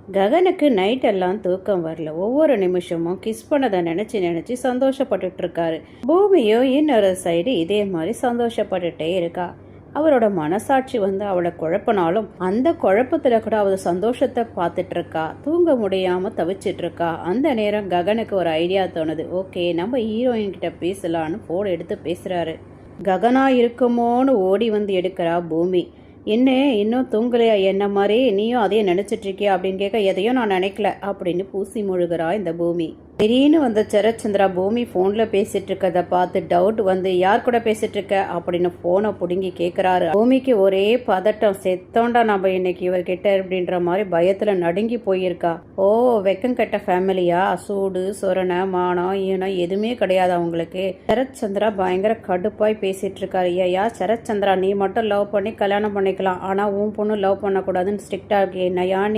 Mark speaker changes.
Speaker 1: ககனுக்கு night எல்லாம் தூக்கம் வரல. ஒவ்வொரு நிமிஷமும் கிஸ் பண்ணதை நினைச்சு நினைச்சு சந்தோஷப்பட்டுட்டு இருக்காரு. பூமியும் இன்னொரு சைடு இதே மாதிரி சந்தோஷப்பட்டுட்டே இருக்கா. அவரோட மனசாட்சி அவளை குழப்பினாலும் அந்த குழப்பத்துல கூட அவ சந்தோஷத்தை பார்த்துட்டு இருக்கா. தூங்க முடியாம தவிச்சிட்டு இருக்கா. அந்த நேரம் ககனுக்கு ஒரு ஐடியா தோணுது. ஓகே, நம்ம ஹீரோயின் கிட்ட பேசலான்னு போன் எடுத்து பேசுறாரு. ககனா இருக்குமோன்னு ஓடி எடுக்கிறா பூமி. என்ன இன்னும் தூங்கலையா? என்ன மாதிரி நீயும் அதையும் நினைச்சிட்டு இருக்கியா அப்படின்னு கேட்க, எதையும் நான் நினைக்கல அப்படின்னு பூசி முழுகிறா இந்த பூமி. திடீர்னு சரத்சந்திரா பூமி ஃபோனில் பேசிட்டு இருக்கதை பார்த்து டவுட் யார் கூட பேசிட்டு இருக்க அப்படின்னு ஃபோனை பிடுங்கி கேட்குறாரு. பூமிக்கு ஒரே பதட்டம். செத்தோண்டா நம்ம இன்னைக்கு இவர்கிட்ட அப்படின்ற மாதிரி பயத்தில் நடுங்கி போயிருக்கா. ஓ, வெக்கம் கெட்ட ஃபேமிலியா? சூடு சொரணை மானம் ஈனம் எதுவுமே கிடையாது அவங்களுக்கு. சரத்சந்திரா பயங்கர கடுப்பாய் பேசிட்டு இருக்காரு. ஐயா சரத்சந்திரா, நீ மட்டும் லவ் பண்ணி கல்யாணம் பண்ணிக்கலாம், ஆனால் உன் பொண்ணு லவ் பண்ணக்கூடாதுன்னு ஸ்ட்ரிக்டா இருக்கே. நயா